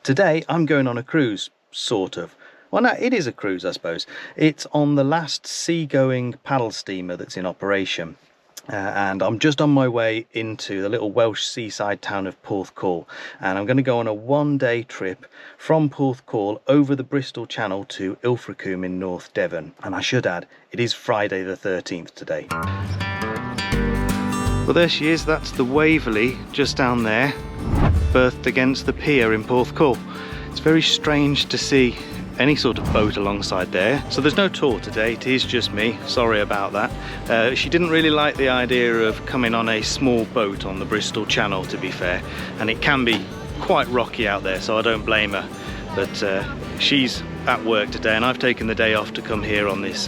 Today I'm going on a cruise, sort of. Well, no, it is a cruise, I suppose. It's on the last seagoing paddle steamer that's in operation. And I'm just on my way into the little Welsh seaside town of Porthcawl, and I'm going to go on a one-day trip from Porthcawl over the Bristol Channel to Ilfracombe in North Devon. And I should add, it is Friday the 13th today. Well, there she is. That's the Waverley just down there, berthed against the pier in Porthcawl. It's very strange to see any sort of boat alongside there. So there's no tour today, it is just me, sorry about that. She didn't really like the idea of coming on a small boat on the Bristol Channel, to be fair, and it can be quite rocky out there, so I don't blame her. But she's at work today and I've taken the day off to come here on this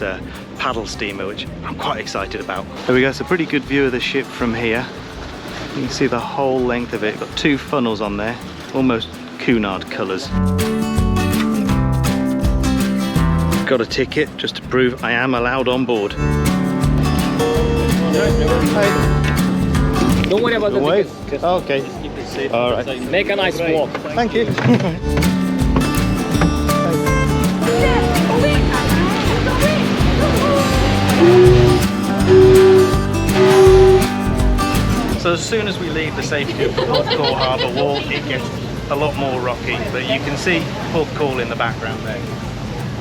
paddle steamer, which I'm quite excited about. There we go, it's a pretty good view of the ship from here. You can see the whole length of it. Got two funnels on there, almost Cunard colours. Got a ticket just to prove I am allowed on board. Don't worry about the tickets. Okay. Just keep it safe. All right. Make a nice walk. Thank you. So as soon as we leave the safety of the Porthcawl harbour wall, it gets a lot more rocky, but you can see Porthcawl in the background there.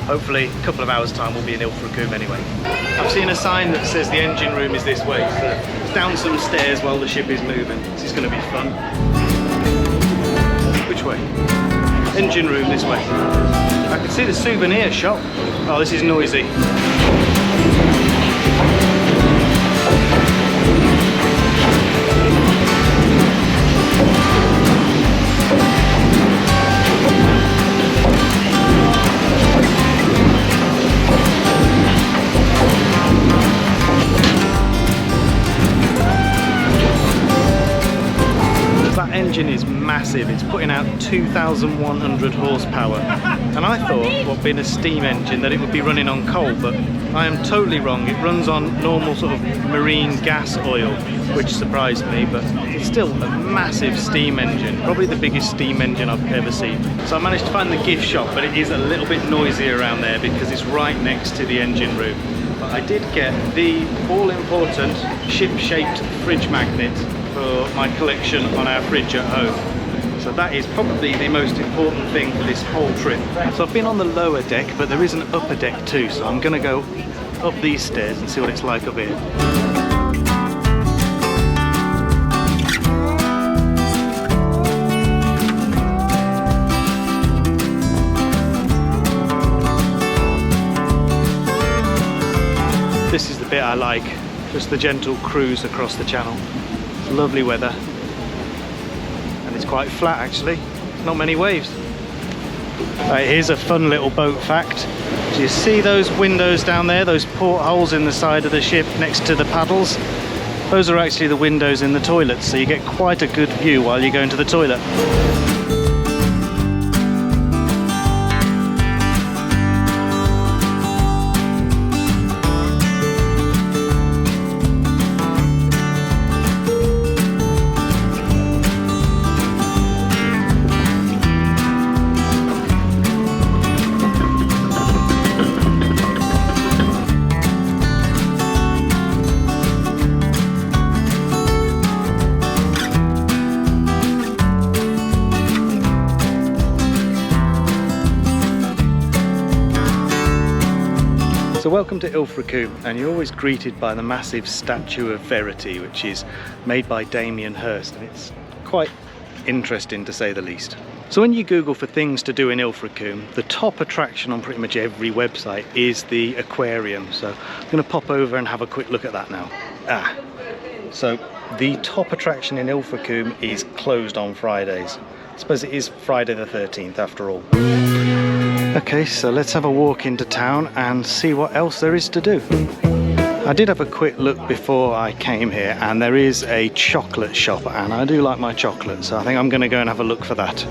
Hopefully a couple of hours time we'll be in Ilfracombe anyway. I've seen a sign that says the engine room is this way, so it's down some stairs while the ship is moving. This is going to be fun. Which way? Engine room this way. I can see the souvenir shop. Oh, this is noisy. Engine is massive. It's putting out 2,100 horsepower, and I thought, well, being a steam engine, that it would be running on coal, but I am totally wrong. It runs on normal sort of marine gas oil, which surprised me, but it's still a massive steam engine, probably the biggest steam engine I've ever seen. So I managed to find the gift shop, but it is a little bit noisy around there because it's right next to the engine room. But I did get the all-important ship-shaped fridge magnet for my collection on our fridge at home. So that is probably the most important thing for this whole trip. So I've been on the lower deck, but there is an upper deck too, so I'm gonna go up these stairs and see what it's like up here. This is the bit I like, just the gentle cruise across the channel. Lovely weather, and it's quite flat actually, not many waves. Right, here's a fun little boat fact. Do you see those windows down there, those portholes in the side of the ship next to the paddles? Those are actually the windows in the toilets, so you get quite a good view while you go into the toilet. So welcome to Ilfracombe, and you're always greeted by the massive statue of Verity, which is made by Damien Hirst, and it's quite interesting to say the least. So when you Google for things to do in Ilfracombe, the top attraction on pretty much every website is the aquarium. So I'm going to pop over and have a quick look at that now. So the top attraction in Ilfracombe is closed on Fridays. I suppose it is Friday the 13th after all. Okay, so let's have a walk into town and see what else there is to do. I did have a quick look before I came here, and there is a chocolate shop, and I do like my chocolate, so I think I'm going to go and have a look for that.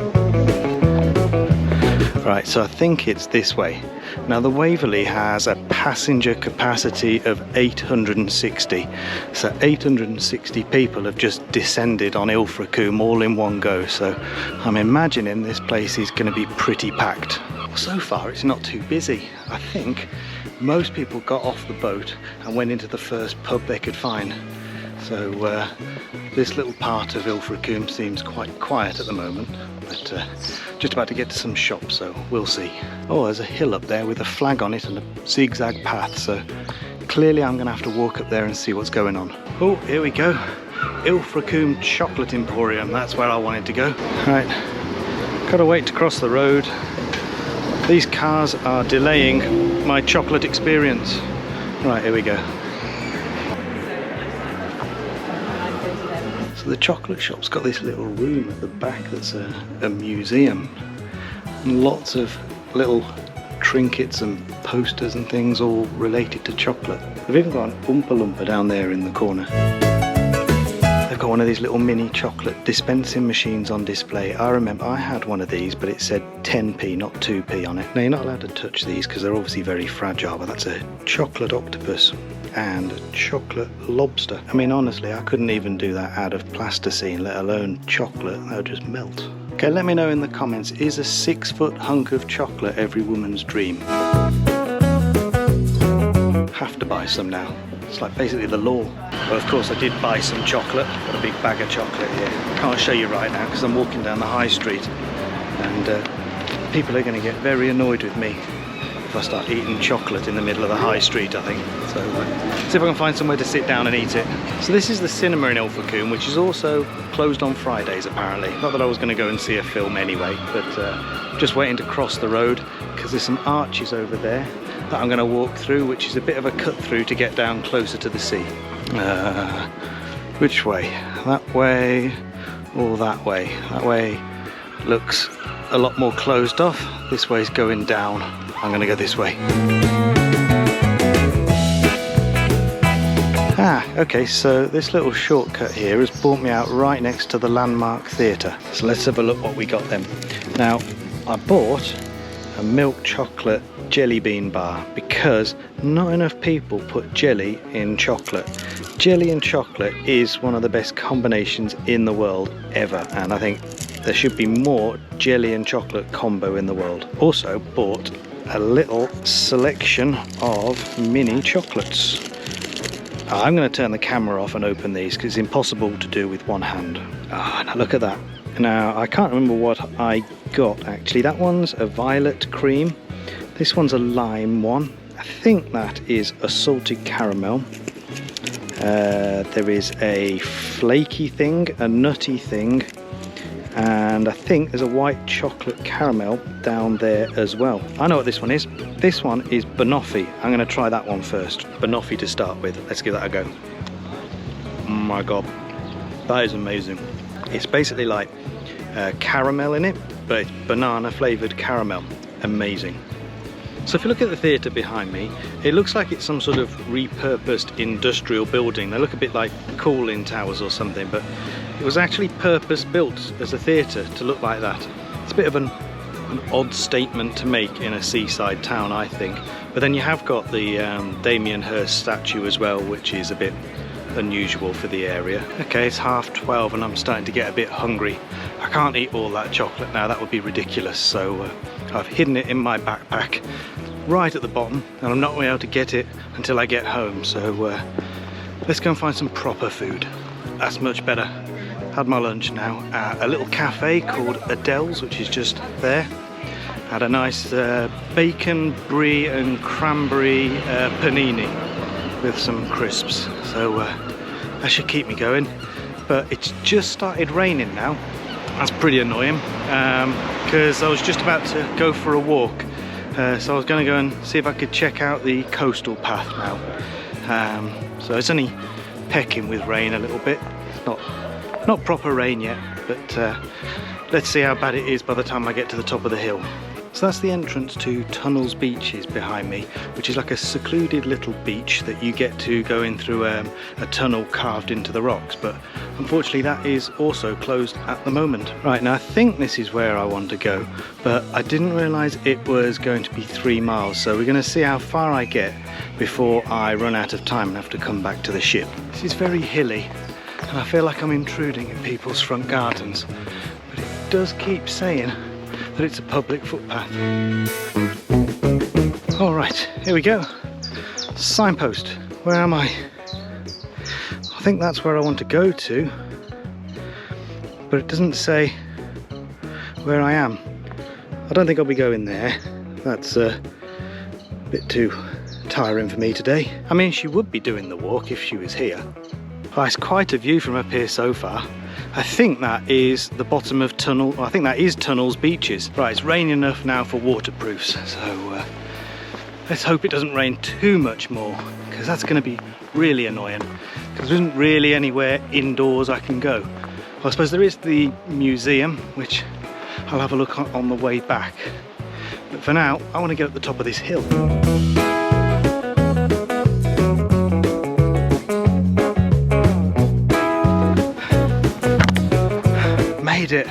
Right, so I think it's this way. Now the Waverley has a passenger capacity of 860. So 860 people have just descended on Ilfracombe all in one go. So I'm imagining this place is going to be pretty packed. So far it's not too busy. I think most people got off the boat and went into the first pub they could find. So this little part of Ilfracombe seems quite quiet at the moment, but just about to get to some shops, so we'll see. Oh, there's a hill up there with a flag on it and a zigzag path, so clearly I'm going to have to walk up there and see what's going on. Oh, here we go. Ilfracombe Chocolate Emporium, that's where I wanted to go. Right, gotta wait to cross the road. These cars are delaying my chocolate experience. Right, here we go. So the chocolate shop's got this little room at the back that's a museum. And lots of little trinkets and posters and things all related to chocolate. They've even got an Oompa Loompa down there in the corner. They've got one of these little mini chocolate dispensing machines on display. I remember I had one of these, but it said 10p, not 2p on it. Now you're not allowed to touch these because they're obviously very fragile, but that's a chocolate octopus and a chocolate lobster. I mean, honestly, I couldn't even do that out of plasticine, let alone chocolate. That would just melt. Okay, let me know in the comments, is a 6-foot hunk of chocolate every woman's dream? Have to buy some now. It's like basically the law. Well, of course I did buy some chocolate. Got a big bag of chocolate here. Can't show you right now because I'm walking down the high street and people are going to get very annoyed with me if I start eating chocolate in the middle of the high street, I think. So see if I can find somewhere to sit down and eat it. So this is the cinema in Ilfracombe, which is also closed on Fridays apparently. Not that I was going to go and see a film anyway, but just waiting to cross the road because there's some arches over there that I'm going to walk through, which is a bit of a cut through to get down closer to the sea. Which way? That way or that way? That way looks a lot more closed off. This way's going down. I'm going to go this way. Okay, so this little shortcut here has brought me out right next to the Landmark Theatre. So let's have a look what we got then. Now, I bought a milk chocolate jelly bean bar because not enough people put jelly in chocolate. Jelly and chocolate is one of the best combinations in the world ever, and I think there should be more jelly and chocolate combo in the world. Also bought a little selection of mini chocolates. I'm going to turn the camera off and open these because it's impossible to do with one hand. Now look at that. Now I can't remember what I got actually. That one's a violet cream. This one's a lime one. I think that is a salted caramel. There is a flaky thing, a nutty thing, and I think there's a white chocolate caramel down there as well. I know what this one is. This one is banoffee. I'm going to try that one first. Banoffee to start with. Let's give that a go. Oh my god, that is amazing. It's basically like caramel in it, but it's banana flavoured caramel. Amazing. So if you look at the theatre behind me, it looks like it's some sort of repurposed industrial building. They look a bit like cooling towers or something, but it was actually purpose built as a theatre to look like that. It's a bit of an odd statement to make in a seaside town, I think. But then you have got the Damien Hirst statue as well, which is a bit unusual for the area. Okay, it's 12:30 and I'm starting to get a bit hungry. I can't eat all that chocolate now, that would be ridiculous, so I've hidden it in my backpack right at the bottom and I'm not going to be able to get it until I get home, so let's go and find some proper food. That's much better. Had my lunch now at a little cafe called Adele's, which is just there. Had a nice bacon, brie and cranberry panini with some crisps, so that should keep me going. But it's just started raining now. That's pretty annoying because I was just about to go for a walk, so I was going to go and see if I could check out the coastal path now. So it's only pecking with rain a little bit. It's not proper rain yet, but let's see how bad it is by the time I get to the top of the hill. So that's the entrance to Tunnels Beaches behind me, which is like a secluded little beach that you get to go in through a tunnel carved into the rocks, but unfortunately that is also closed at the moment. Right, now I think this is where I want to go, but I didn't realise it was going to be 3 miles, so we're going to see how far I get before I run out of time and have to come back to the ship. This is very hilly, and I feel like I'm intruding in people's front gardens, but it does keep saying that it's a public footpath. All right, here we go. Signpost, where am I? I think that's where I want to go to, but it doesn't say where I am. I don't think I'll be going there. That's a bit too tiring for me today. I mean, she would be doing the walk if she was here. Oh, it's quite a view from up here so far. I think that is the bottom of Tunnel. I think that is Tunnels Beaches. Right, it's raining enough now for waterproofs, so let's hope it doesn't rain too much more, because that's going to be really annoying, because there isn't really anywhere indoors I can go. Well, I suppose there is the museum, which I'll have a look on the way back, but for now I want to get up the top of this hill. It,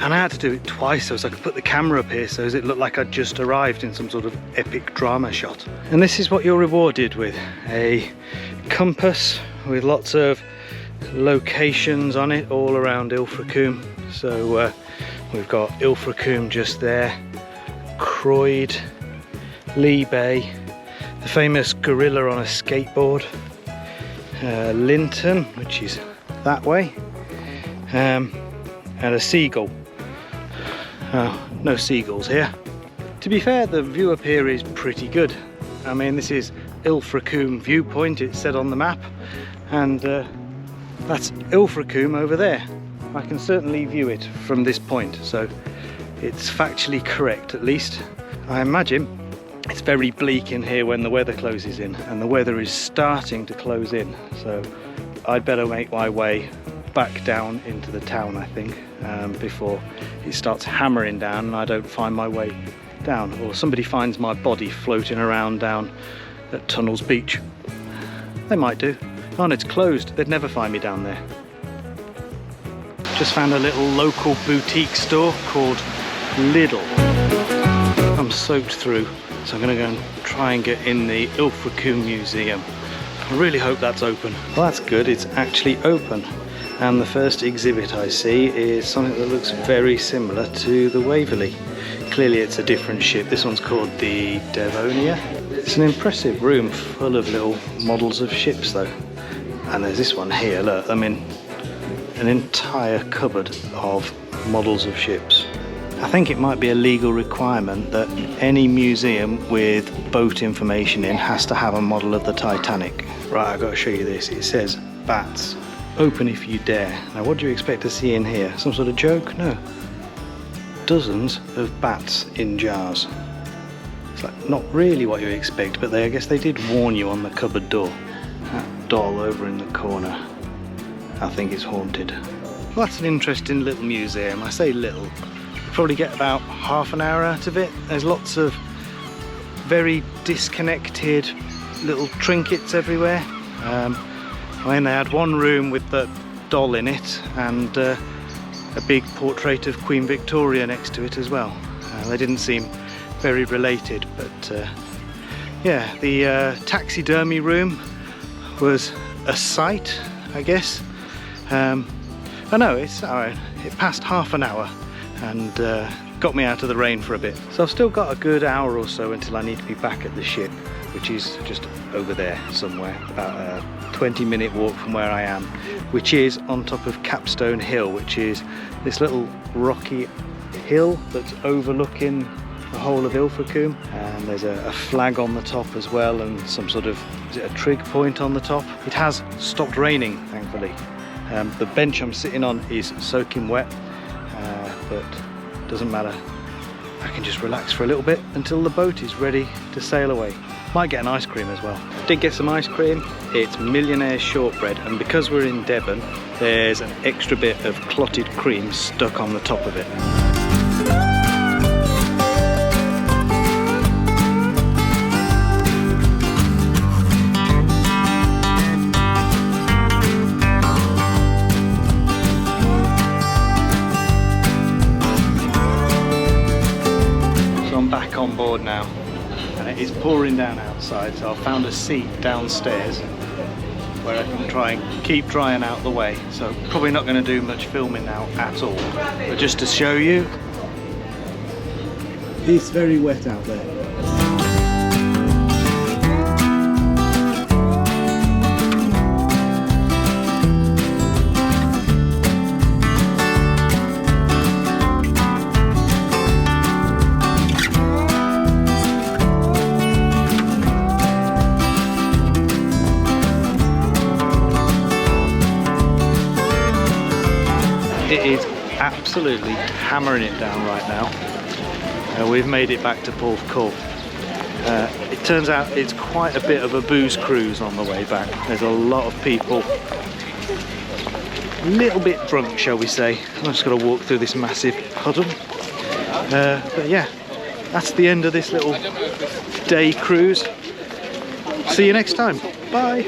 and I had to do it twice so I could put the camera up here so it looked like I'd just arrived in some sort of epic drama shot. And this is what you're rewarded with: a compass with lots of locations on it all around Ilfracombe. So we've got Ilfracombe just there, Croyd, Lee Bay, the famous gorilla on a skateboard, Linton, which is that way, and a seagull. Oh, no seagulls here. To be fair, the view up here is pretty good. I mean, this is Ilfracombe viewpoint, it's said on the map, and that's Ilfracombe over there. I can certainly view it from this point, so it's factually correct at least. I imagine it's very bleak in here when the weather closes in, and the weather is starting to close in, so I'd better make my way back down into the town, I think, before it starts hammering down and I don't find my way down, or somebody finds my body floating around down at Tunnels Beach. They might do. Oh, and it's closed. They'd never find me down there. Just found a little local boutique store called Lidl. I'm soaked through, so I'm going to go and try and get in the Ilfracombe Museum. I really hope that's open. Well, that's good. It's actually open. And the first exhibit I see is something that looks very similar to the Waverley. Clearly it's a different ship. This one's called the Devonia. It's an impressive room full of little models of ships though. And there's this one here, look, I mean, an entire cupboard of models of ships. I think it might be a legal requirement that any museum with boat information in has to have a model of the Titanic. Right, I've got to show you this. It says bats. Open if you dare. Now what do you expect to see in here? Some sort of joke? No. Dozens of bats in jars. It's like not really what you expect, but I guess they did warn you on the cupboard door. That doll over in the corner, I think it's haunted. Well, that's an interesting little museum. I say little. You probably get about half an hour out of it. There's lots of very disconnected little trinkets everywhere. I mean, they had one room with the doll in it and a big portrait of Queen Victoria next to it as well. They didn't seem very related, but yeah, the taxidermy room was a sight, I guess. I know, it passed half an hour and got me out of the rain for a bit. So I've still got a good hour or so until I need to be back at the ship, which is just over there somewhere, about a 20-minute walk from where I am, which is on top of Capstone Hill, which is this little rocky hill that's overlooking the whole of Ilfracombe, and there's a flag on the top as well, and some sort of, is it a trig point on the top? It has stopped raining, thankfully. The bench I'm sitting on is soaking wet, but doesn't matter. I can just relax for a little bit until the boat is ready to sail away. Might get an ice cream as well. Did get some ice cream. It's Millionaire's shortbread, and because we're in Devon, there's an extra bit of clotted cream stuck on the top of it. back on board now, and it is pouring down outside, so I've found a seat downstairs where I can try and keep drying out the way. So probably not going to do much filming now at all, but just to show you, it's very wet out there. it is absolutely hammering it down right now. We've made it back to Porthcawl. It turns out it's quite a bit of a booze cruise on the way back. There's a lot of people, a little bit drunk, shall we say. I'm just got to walk through this massive puddle. But yeah, that's the end of this little day cruise. See you next time. Bye.